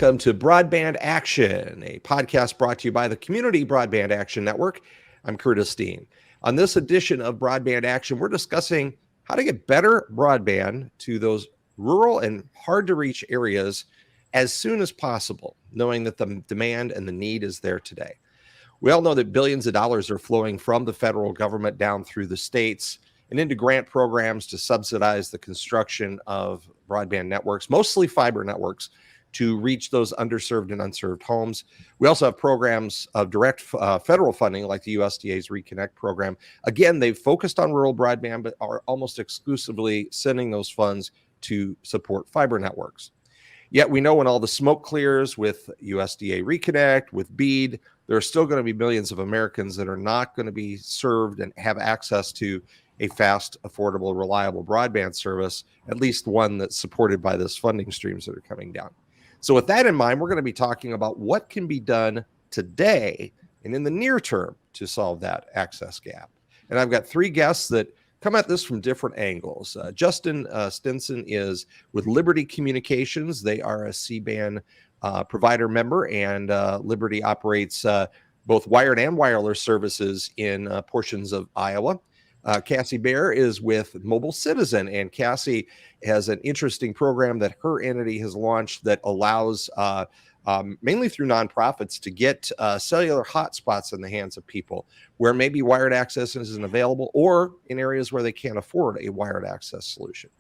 welcome to Broadband Action, a podcast brought to you by the Community Broadband Action Network. I'm Curtis Steen. On this edition of Broadband Action, we're discussing how to get better broadband to those rural and hard-to-reach areas as soon as possible, knowing that the demand and the need is there today. We all know that billions of dollars are flowing from the federal government down through the states and into grant programs to subsidize the construction of broadband networks, mostly fiber networks, to reach those underserved and unserved homes. We also have programs of direct federal funding like the USDA's Reconnect program. Again, they've focused on rural broadband, but are almost exclusively sending those funds to support fiber networks. Yet we know when all the smoke clears with USDA Reconnect, with BEAD, there are still going to be millions of Americans that are not going to be served and have access to a fast, affordable, reliable broadband service, at least one that's supported by those funding streams that are coming down. So with that in mind, we're going to be talking about what can be done today and in the near term to solve that access gap. And I've got three guests that come at this from different angles. Justin Stinson is with Liberty Communications. They are a C-band provider member, and Liberty operates both wired and wireless services in portions of Iowa. Cassie Bair is with Mobile Citizen, and Cassie has an interesting program that her entity has launched that allows, mainly through nonprofits, to get cellular hotspots in the hands of people where maybe wired access isn't available, or in areas where they can't afford a wired access solution.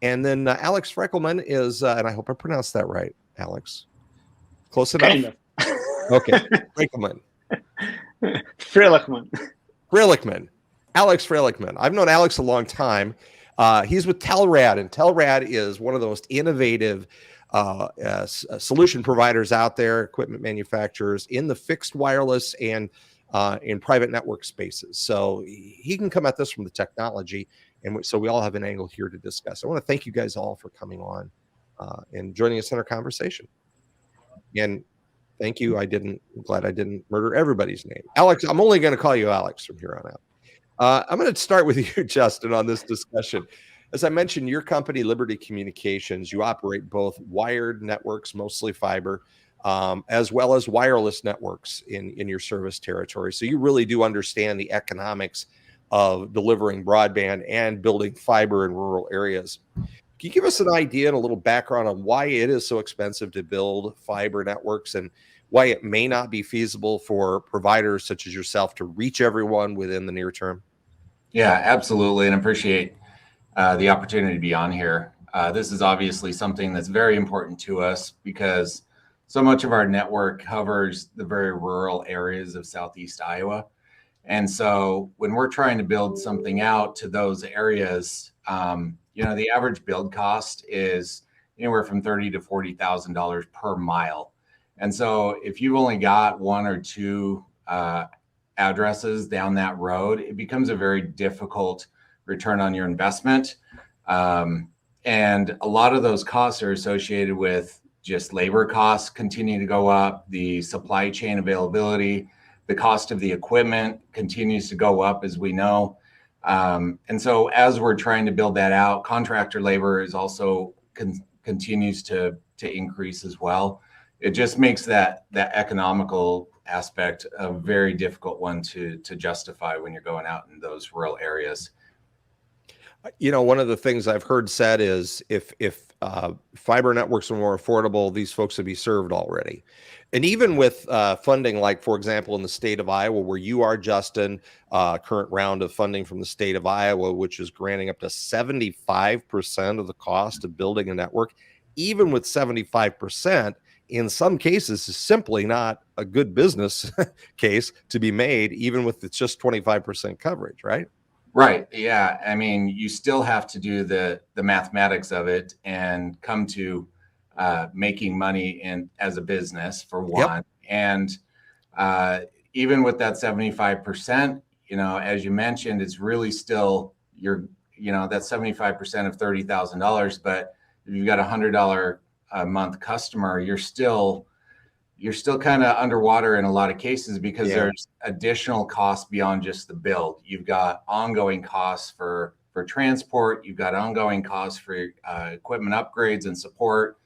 And then Alex Freylekhman is, and I hope I pronounced that right, Alex. Close enough? Kind of. Okay, Freylekhman. Freylekhman. Alex Freylekhman. I've known Alex a long time. He's with Telrad, and Telrad is one of the most innovative solution providers out there, equipment manufacturers in the fixed wireless and in private network spaces. So he can come at this from the technology, and so we all have an angle here to discuss. I want to thank you guys all for coming on and joining us in our conversation. And thank you. I'm glad I didn't murder everybody's name. Alex, I'm only going to call you Alex from here on out. I'm going to start with you, Justin, on this discussion. As I mentioned, your company, Liberty Communications, you operate both wired networks, mostly fiber, as well as wireless networks in your service territory. So you really do understand the economics of delivering broadband and building fiber in rural areas. Can you give us an idea and a little background on why it is so expensive to build fiber networks and why it may not be feasible for providers such as yourself to reach everyone within the near term? Yeah, absolutely. And appreciate the opportunity to be on here. This is obviously something that's very important to us because so much of our network covers the very rural areas of Southeast Iowa. And so when we're trying to build something out to those areas, the average build cost is anywhere from $30,000 to $40,000 per mile. And so if you've only got one or two addresses down that road, it becomes a very difficult return on your investment. And a lot of those costs are associated with just labor costs continue to go up, the supply chain availability, the cost of the equipment continues to go up, as we know. And so as we're trying to build that out, contractor labor is also continues to increase as well. It just makes that economical aspect a very difficult one to justify when you're going out in those rural areas. One of the things I've heard said is if fiber networks were more affordable, these folks would be served already. And even with funding, like, for example, in the state of Iowa, where you are, Justin, current round of funding from the state of Iowa, which is granting up to 75% of the cost of building a network, even with 75%, in some cases is simply not a good business case to be made, even with it's just 25% coverage, right? Right. Yeah. I mean, you still have to do the mathematics of it and come to making money as a business, for one. Yep. And even with that 75%, as you mentioned, it's really still that's 75% of $30,000. But if you've got $100 a month customer, you're still kind of underwater in a lot of cases because there's additional costs beyond just the build. You've got ongoing costs for transport. You've got ongoing costs for equipment upgrades and support.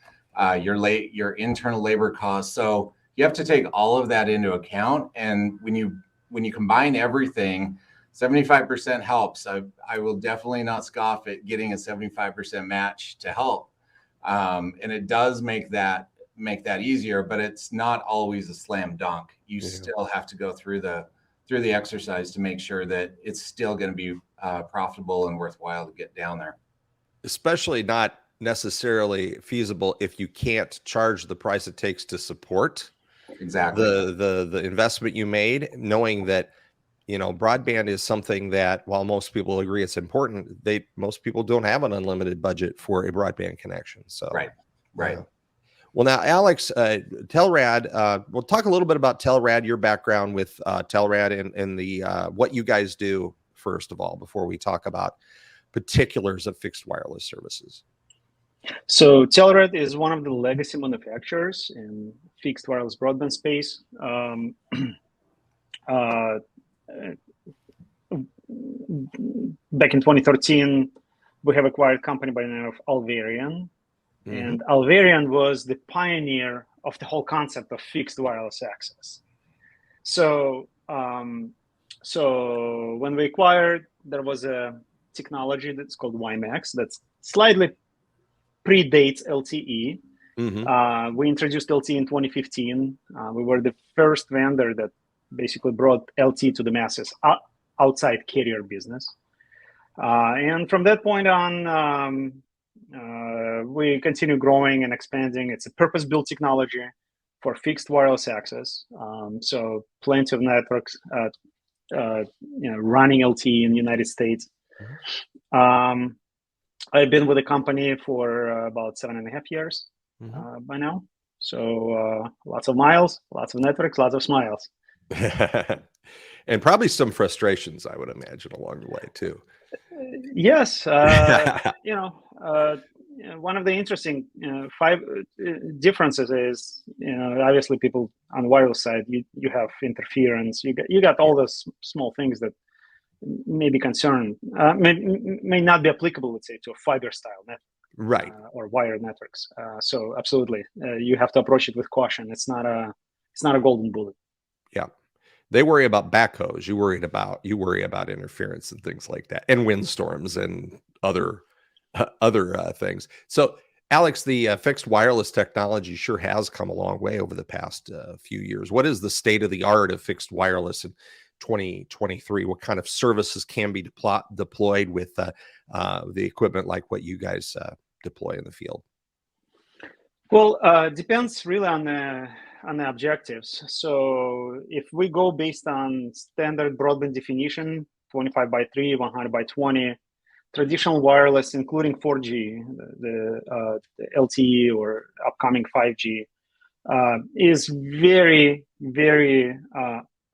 your internal labor costs. So you have to take all of that into account. And when you combine everything, 75% helps. I will definitely not scoff at getting a 75% match to help. And it does make that easier, but it's not always a slam dunk. You still have to go through the exercise to make sure that it's still going to be profitable and worthwhile to get down there. Especially not necessarily feasible if you can't charge the price it takes to support exactly the investment you made, knowing that, you know, broadband is something that, while most people agree it's important, most people don't have an unlimited budget for a broadband connection. So right. Well, now, Alex, Telrad, we'll talk a little bit about Telrad, your background with Telrad and the what you guys do, first of all, before we talk about particulars of fixed wireless services. So Telrad is one of the legacy manufacturers in fixed wireless broadband space. Back in 2013, we have acquired a company by the name of Alvarian. And Alvarian was the pioneer of the whole concept of fixed wireless access. So, so when we acquired, there was a technology that's called WiMAX that slightly predates LTE. We introduced LTE in 2015. We were the first vendor that basically brought LTE to the masses outside carrier business. And from that point on, we continue growing and expanding. It's a purpose-built technology for fixed wireless access. So plenty of networks, running LTE in the United States. I've been with the company for about 7.5 years by now. So lots of miles, lots of networks, lots of smiles. And probably some frustrations, I would imagine, along the way too. Yes, one of the interesting differences is, obviously people on the wireless side, you have interference, you got all those small things that may be concerned, may not be applicable, let's say, to a fiber style network, right, or wired networks. So absolutely, you have to approach it with caution. It's not a golden bullet. Yeah. They worry about backhoes. You worry about interference and things like that, and windstorms and other things. So, Alex, the fixed wireless technology sure has come a long way over the past few years. What is the state of the art of fixed wireless in 2023? What kind of services can be deployed with the equipment like what you guys deploy in the field? Well, depends really on the objectives. So if we go based on standard broadband definition, 25 by 3, 100 by 20, traditional wireless, including 4G, the LTE or upcoming 5G, is very, very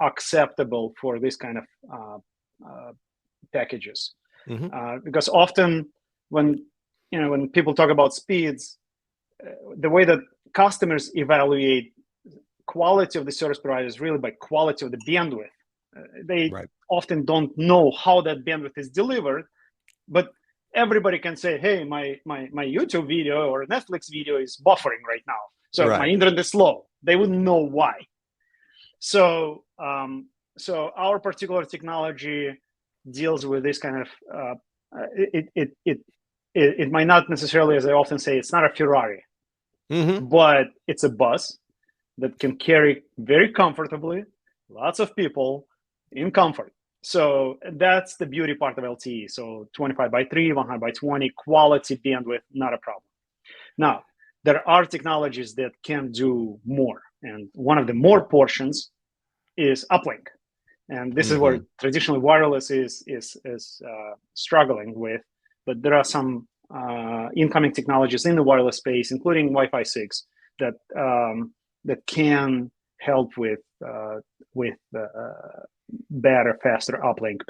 acceptable for this kind of packages. Because often when people talk about speeds, the way that customers evaluate quality of the service provider is really by quality of the bandwidth. They often don't know how that bandwidth is delivered, but everybody can say, hey, my YouTube video or Netflix video is buffering right now, so my internet is slow. They wouldn't know why. So so our particular technology deals with this kind of it might not necessarily, as I often say, it's not a Ferrari, but it's a bus that can carry very comfortably lots of people in comfort. So that's the beauty part of LTE. So 25 by 3, 100 by 20, quality bandwidth, not a problem. Now, there are technologies that can do more. And one of the more portions is uplink. And this is where traditional wireless is struggling with. But there are some incoming technologies in the wireless space, including Wi-Fi 6, that can help with better, faster uplink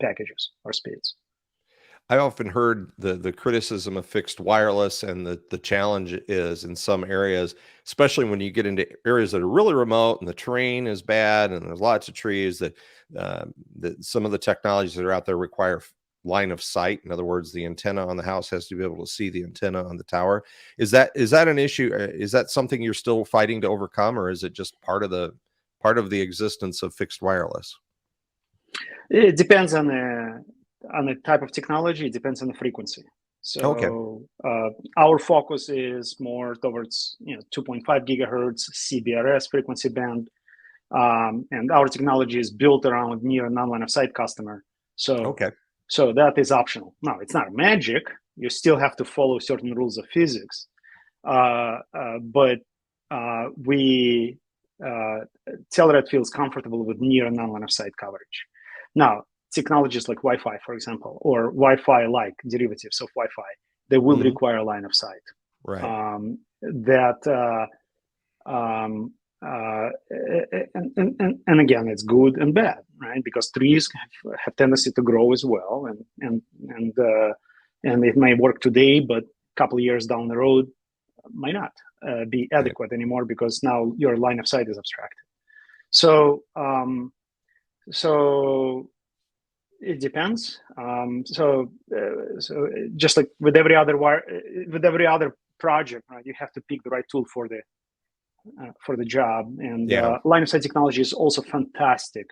packages or speeds. I often heard the criticism of fixed wireless, and the challenge is in some areas, especially when you get into areas that are really remote and the terrain is bad and there's lots of trees, that some of the technologies that are out there require line of sight. In other words, the antenna on the house has to be able to see the antenna on the tower. Is that an issue? Is that something you're still fighting to overcome, or is it just part of the existence of fixed wireless? It depends on the type of technology. It depends on the frequency. So Okay. Our focus is more towards 2.5 gigahertz CBRS frequency band, and our technology is built around near non-line of sight customer. Okay. So that is optional. Now, it's not magic. You still have to follow certain rules of physics, but Telrad feels comfortable with near non-line of sight coverage. Now, technologies like Wi-Fi, for example, or Wi-Fi-like derivatives of Wi-Fi, they will require line of sight. Right. And again, it's good and bad, right? Because trees have tendency to grow as well, and it may work today, but a couple of years down the road might not be adequate anymore because now your line of sight is abstracted. So it depends. So just like with every other project, right? You have to pick the right tool for the job, and line of sight technology is also fantastic,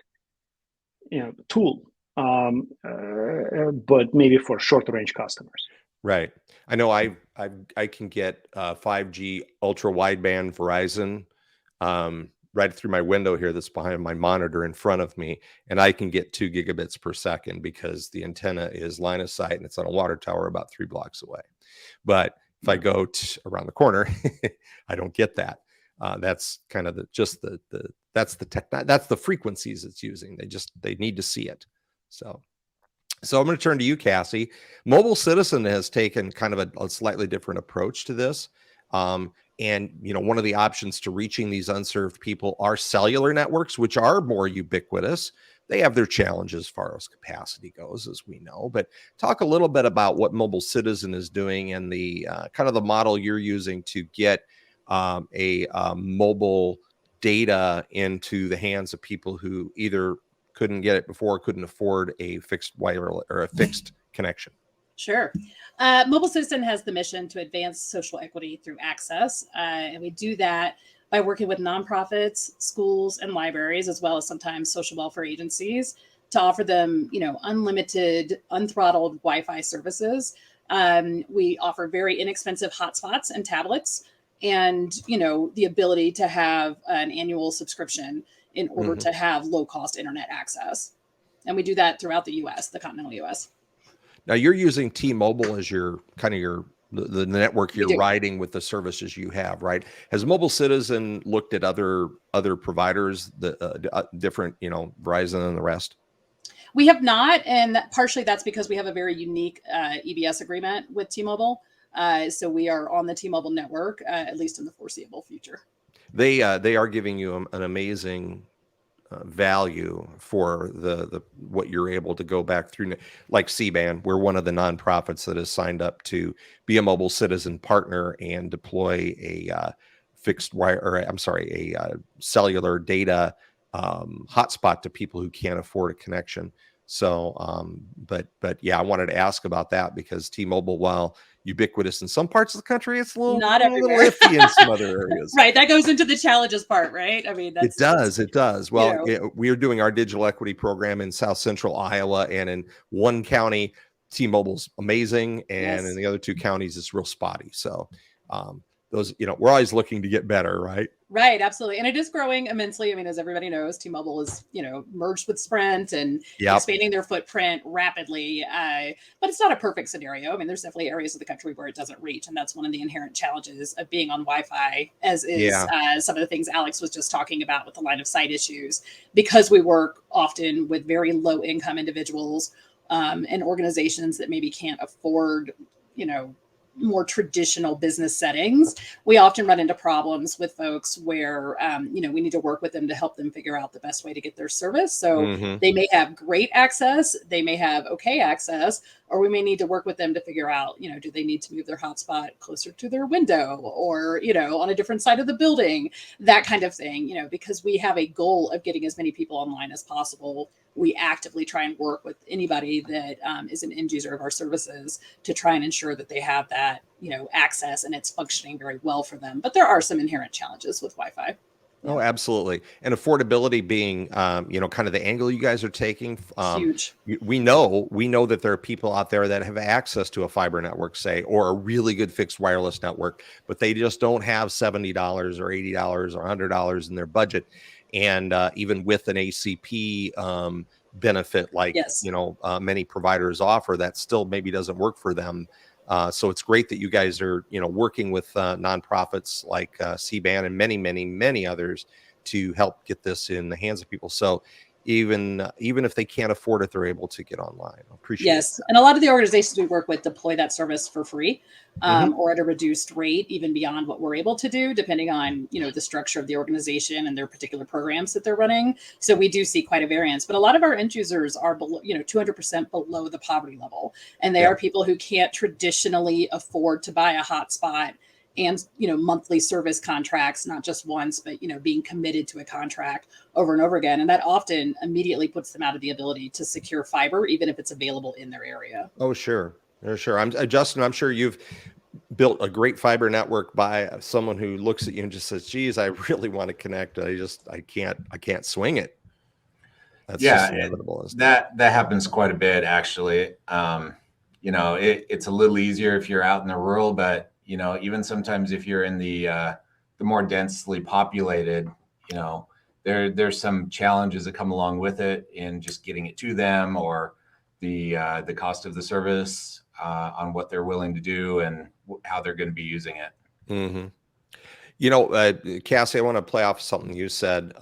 tool, but maybe for shorter range customers. Right. I know I can get 5G ultra wideband Verizon right through my window here that's behind my monitor in front of me, and I can get 2 gigabits per second because the antenna is line of sight and it's on a water tower about 3 blocks away. But if I go around the corner, I don't get that. That's kind of that's the frequencies it's using. They need to see it. So I'm going to turn to you, Cassie. Mobile Citizen has taken kind of a slightly different approach to this. And one of the options to reaching these unserved people are cellular networks, which are more ubiquitous. They have their challenges as far as capacity goes, as we know. But talk a little bit about what Mobile Citizen is doing and the kind of the model you're using to get mobile data into the hands of people who either couldn't get it before, couldn't afford a fixed wireless or a fixed connection. Sure. Mobile Citizen has the mission to advance social equity through access. And we do that by working with nonprofits, schools, and libraries, as well as sometimes social welfare agencies, to offer them, unlimited, unthrottled Wi-Fi services. We offer very inexpensive hotspots and tablets, and the ability to have an annual subscription in order to have low-cost internet access. And we do that throughout the U.S., the continental U.S. Now you're using T-Mobile as your the network you're riding with the services you have, right? Has Mobile Citizen looked at other providers, the different, Verizon and the rest? We have not, and partially that's because we have a very unique EBS agreement with T-Mobile. So we are on the T-Mobile network, at least in the foreseeable future. They are giving you an amazing value for the what you're able to go back through, like C-band. We're one of the nonprofits that has signed up to be a Mobile Citizen partner and deploy a cellular data hotspot to people who can't afford a connection. So, but yeah, I wanted to ask about that because T-Mobile, while ubiquitous in some parts of the country, it's a little iffy in some other areas. Right. That goes into the challenges part, right? I mean, it does. Well, we are doing our digital equity program in South Central Iowa, and in one county, T-Mobile's amazing, and in the other 2 counties, it's real spotty. So, those, we're always looking to get better, right? Right, absolutely. And it is growing immensely. I mean, as everybody knows, T-Mobile is, merged with Sprint and expanding their footprint rapidly. But it's not a perfect scenario. I mean, there's definitely areas of the country where it doesn't reach. And that's one of the inherent challenges of being on Wi-Fi, as is some of the things Alex was just talking about with the line of sight issues, because we work often with very low income individuals and organizations that maybe can't afford, more traditional business settings. We often run into problems with folks where, we need to work with them to help them figure out the best way to get their service. So they may have great access, they may have okay access, or we may need to work with them to figure out, do they need to move their hotspot closer to their window or, on a different side of the building, that kind of thing, because we have a goal of getting as many people online as possible we actively try and work with anybody that is an end user of our services to try and ensure that they have that, access and it's functioning very well for them. But there are some inherent challenges with Wi-Fi. Yeah. Oh, absolutely. And affordability being, kind of the angle you guys are taking. Huge. We know that there are people out there that have access to a fiber network, say, or a really good fixed wireless network, but they just don't have $70 or $80 or $100 in their budget. And even with an ACP benefit, like, yes. Many providers offer, that still maybe doesn't work for them. So it's great that you guys are, working with nonprofits like CBAN and many, many, many others to help get this in the hands of people. So even if they can't afford it, they're able to get online. I appreciate yes. that. And a lot of the organizations we work with deploy that service for free or at a reduced rate, even beyond what we're able to do, depending on, the structure of the organization and their particular programs that they're running. So we do see quite a variance, but a lot of our end users are below, 200% below the poverty level. And they are people who can't traditionally afford to buy a hotspot and, monthly service contracts, not just once, but, being committed to a contract over and over again. And that often immediately puts them out of the ability to secure fiber, even if it's available in their area. Oh, sure. Sure. Justin, I'm sure you've built a great fiber network by someone who looks at you and just says, geez, I really want to connect. I can't swing it. That's just inevitable. That happens quite a bit, actually. It's a little easier if you're out in the rural, but even sometimes if you're in the more densely populated, there's some challenges that come along with it in just getting it to them, or the cost of the service on what they're willing to do and how they're going to be using it. Mm-hmm. Cassie, I want to play off something you said.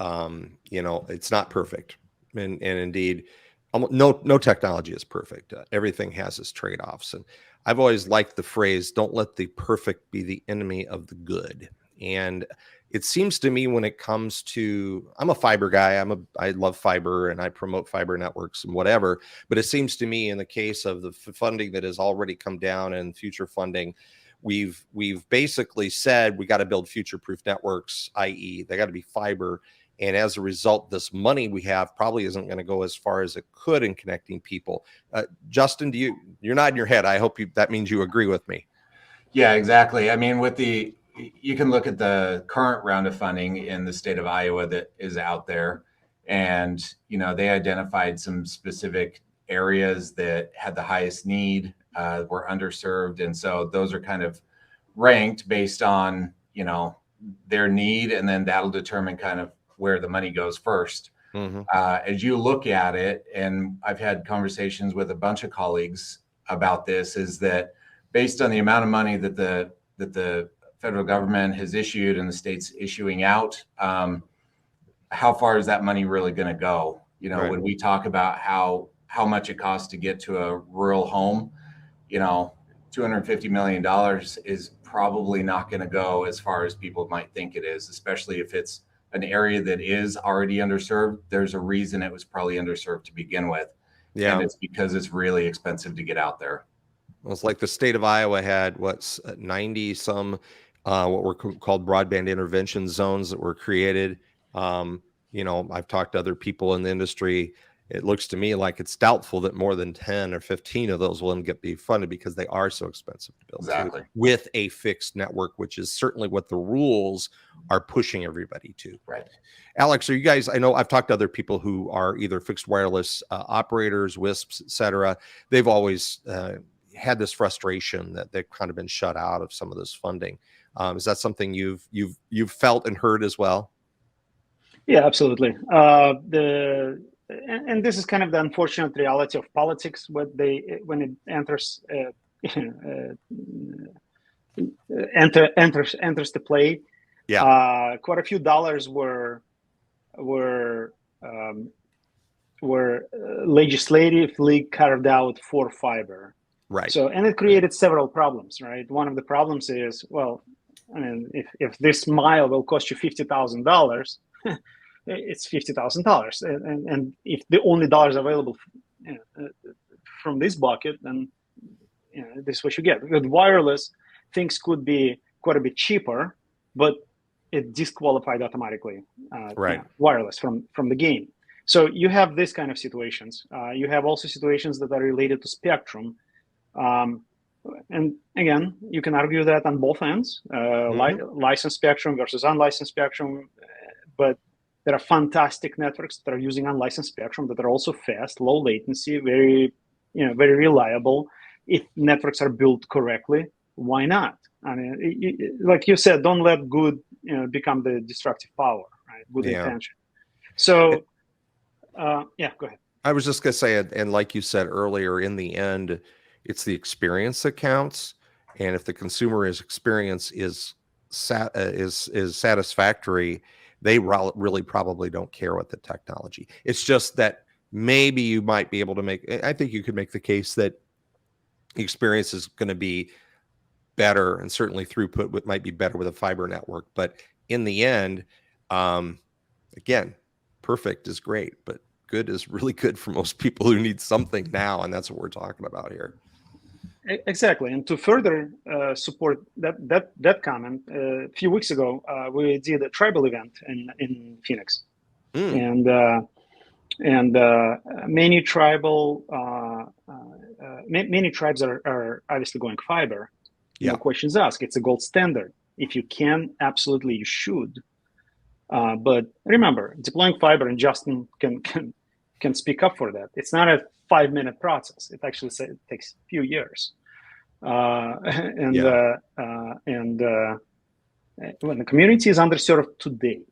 It's not perfect, and indeed, no technology is perfect. Everything has its trade-offs, and I've always liked the phrase, don't let the perfect be the enemy of the good. And it seems to me when it comes to, I'm a fiber guy, I love fiber and I promote fiber networks and whatever, but it seems to me in the case of the funding that has already come down and future funding, we've basically said we got to build future-proof networks, i.e. they got to be fiber. And as a result, this money we have probably isn't going to go as far as it could in connecting people. Justin, you're nodding your head. I hope that means you agree with me. Yeah, exactly. I mean, you can look at the current round of funding in the state of Iowa that is out there, and they identified some specific areas that had the highest need, were underserved, and so those are kind of ranked based on their need, and then that'll determine kind of where the money goes first. Mm-hmm. As you look at it, and I've had conversations with a bunch of colleagues about this, is that based on the amount of money that the federal government has issued and the state's issuing out, how far is that money really going to go? Right. When we talk about how much it costs to get to a rural home, $250 million is probably not going to go as far as people might think it is, especially if it's an area that is already underserved. There's a reason it was probably underserved to begin with. Yeah. And it's because it's really expensive to get out there. Well, it's like the state of Iowa had 90 some what were called broadband intervention zones that were created. I've talked to other people in the industry. It looks to me like it's doubtful that more than 10 or 15 of those will be funded because they are so expensive to build. Exactly. With a fixed network, which is certainly what the rules are pushing everybody to. Right. Alex, are you guys, I know I've talked to other people who are either fixed wireless operators, WISPs, et cetera. They've always had this frustration that they've kind of been shut out of some of this funding. Is that something you've felt and heard as well? Yeah, absolutely. And this is kind of the unfortunate reality of politics when it enters enters the play. Yeah, quite a few dollars were legislatively carved out for fiber. Right. So, and it created several problems. Right. One of the problems is, well, I mean, if this mile will cost you $50,000. It's $50,000, and if the only dollars available from this bucket, then this is what you get. With wireless, things could be quite a bit cheaper, but it disqualified automatically wireless from the game. So you have this kind of situations. You have also situations that are related to spectrum. And again, you can argue that on both ends, licensed spectrum versus unlicensed spectrum. But there are fantastic networks that are using unlicensed spectrum that are also fast, low latency, very reliable. If networks are built correctly, why not? I mean, like you said, don't let good become the destructive power, right? Good intention. So, go ahead. I was just going to say, and like you said earlier, in the end, it's the experience that counts. And if the consumer's experience is satisfactory, they really probably don't care what the technology. It's just that maybe you might be able to I think you could make the case that the experience is going to be better, and certainly throughput might be better with a fiber network. But in the end, again, perfect is great, but good is really good for most people who need something now, and that's what we're talking about here. Exactly, and to further support that comment, a few weeks ago we did a tribal event in Phoenix, and many tribes are obviously going fiber. No questions asked. It's a gold standard. If you can, absolutely you should. But remember, deploying fiber, and Justin can speak up for that. It's not a 5-minute process. It actually takes a few years. When the community is underserved today,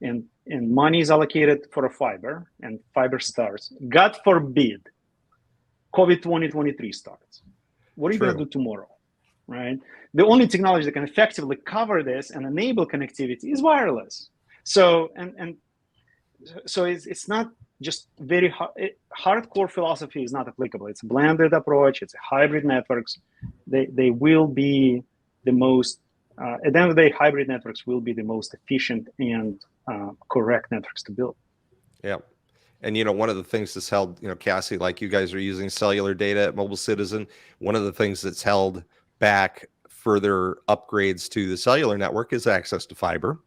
and money is allocated for a fiber, and fiber starts, God forbid, COVID 2023 starts. What are you going to do tomorrow, right? The only technology that can effectively cover this and enable connectivity is wireless. So so it's not just very hardcore philosophy is not applicable. It's a blended approach. It's a hybrid networks. They will be the most at the end of the day, hybrid networks will be the most efficient and correct networks to build. Yeah. And, one of the things that's held, Cassie, like you guys are using cellular data at Mobile Citizen, one of the things that's held back further upgrades to the cellular network is access to fiber.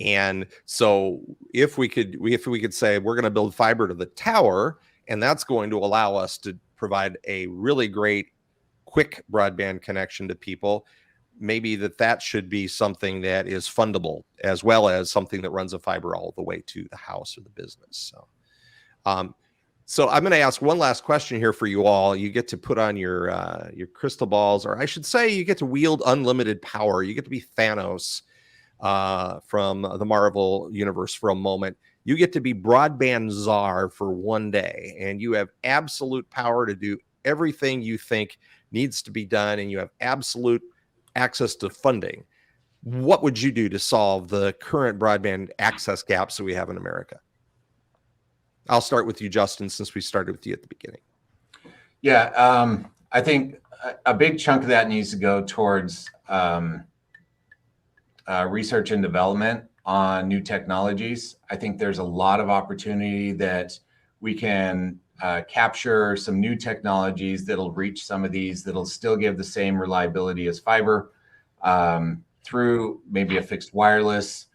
And so if we could say we're going to build fiber to the tower, and that's going to allow us to provide a really great, quick broadband connection to people, maybe that should be something that is fundable, as well as something that runs a fiber all the way to the house or the business. So I'm going to ask one last question here for you all. You get to put on your crystal balls, or I should say you get to wield unlimited power. You get to be Thanos from the Marvel universe for a moment. You get to be broadband czar for one day, and you have absolute power to do everything you think needs to be done, and you have absolute access to funding. What would you do to solve the current broadband access gaps that we have in America? I'll start with you, Justin, since we started with you at the beginning. Yeah, I think a big chunk of that needs to go towards research and development on new technologies. I think there's a lot of opportunity that we can capture some new technologies that'll reach some of these, that'll still give the same reliability as fiber through maybe a fixed wireless.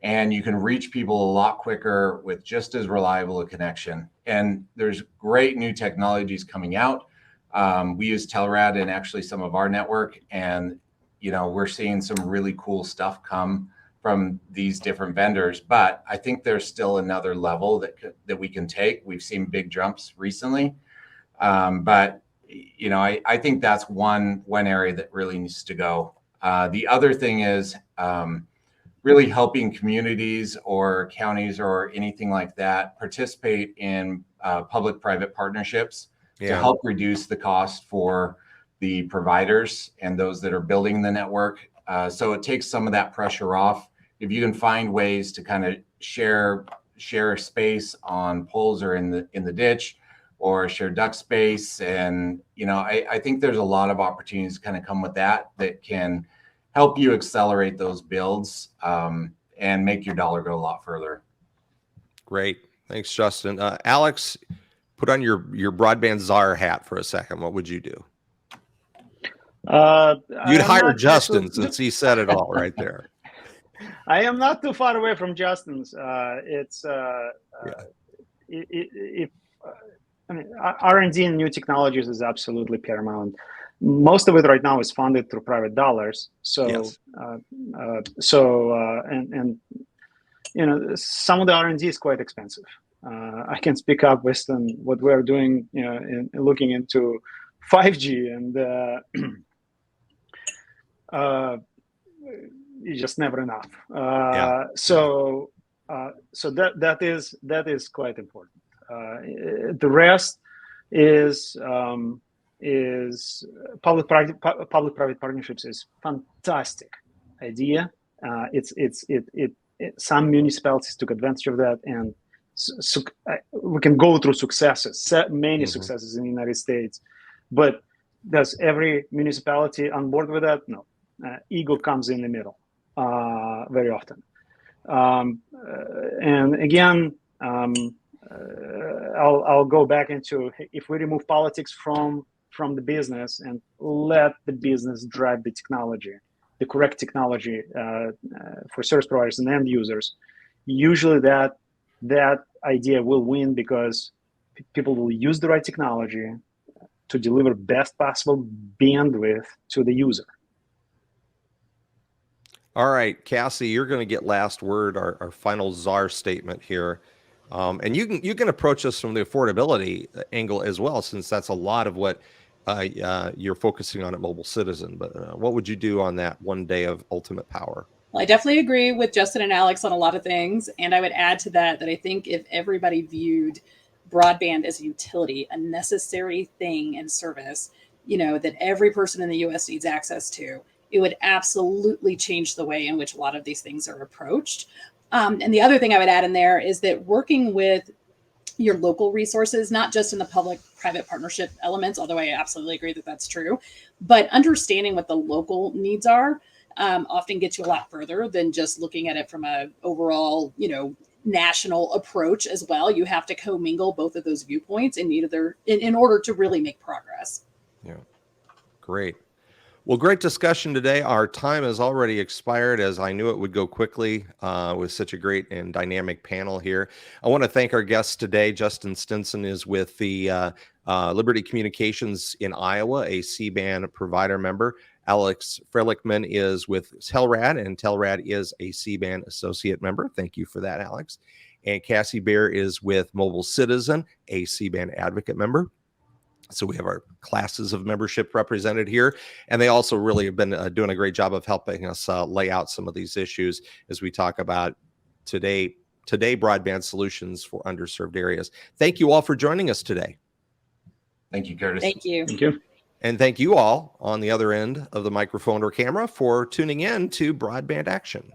And you can reach people a lot quicker with just as reliable a connection. And there's great new technologies coming out. We use Telrad in actually some of our network, and we're seeing some really cool stuff come from these different vendors. But I think there's still another level that we can take. We've seen big jumps recently, but I think that's one area that really needs to go. The other thing is really helping communities or counties or anything like that participate in public-private partnerships to help reduce the cost for the providers and those that are building the network. So it takes some of that pressure off. If you can find ways to kind of share space on poles or in the ditch, or share duct space, and I think there's a lot of opportunities to kind of come with that can help you accelerate those builds and make your dollar go a lot further. Great. Thanks, Justin. Alex, put on your broadband czar hat for a second. What would you do? You'd hire Justin since he said it all right there. I am not too far away from Justin's. I mean, R&D in new technologies is absolutely paramount. Most of it right now is funded through private dollars. So, Yes. And you know, some of the R&D is quite expensive. I can speak up based on what we're doing, you know, in looking into 5G, and it's just never enough. So that is quite important. The rest is public-private partnerships is fantastic idea. Some municipalities took advantage of that, and we can go through successes, many successes in the United States, but does every municipality on board with that? No. Ego comes in the middle very often. And again, I'll go back into, if we remove politics from the business and let the business drive the technology, the correct technology for service providers and end users, usually that idea will win, because people will use the right technology to deliver best possible bandwidth to the user. All right, Cassie, you're going to get last word, our final czar statement here. And you can approach us from the affordability angle as well, since that's a lot of what you're focusing on at Mobile Citizen. But what would you do on that one day of ultimate power? Well, I definitely agree with Justin and Alex on a lot of things. And I would add to that I think if everybody viewed broadband as a utility, a necessary thing and service, you know, that every person in the U.S. needs access to, it would absolutely change the way in which a lot of these things are approached. And the other thing I would add in there is that working with your local resources, not just in the public-private partnership elements, although I absolutely agree that that's true, but understanding what the local needs are often gets you a lot further than just looking at it from a overall, you know, national approach as well. You have to commingle both of those viewpoints in order to really make progress. Yeah, great. Well, great discussion today. Our time has already expired, as I knew it would go quickly with such a great and dynamic panel here. I want to thank our guests today. Justin Stinson is with the Liberty Communications in Iowa, a C-band provider member. Alex Freylekhman is with Telrad, and Telrad is a C-band associate member. Thank you for that, Alex. And Cassie Bair is with Mobile Citizen, a C-band advocate member. So we have our classes of membership represented here, and they also really have been doing a great job of helping us lay out some of these issues as we talk about today broadband solutions for underserved areas. Thank you all for joining us today. Thank you, Curtis. Thank you. Thank you. And thank you all on the other end of the microphone or camera for tuning in to Broadband Action.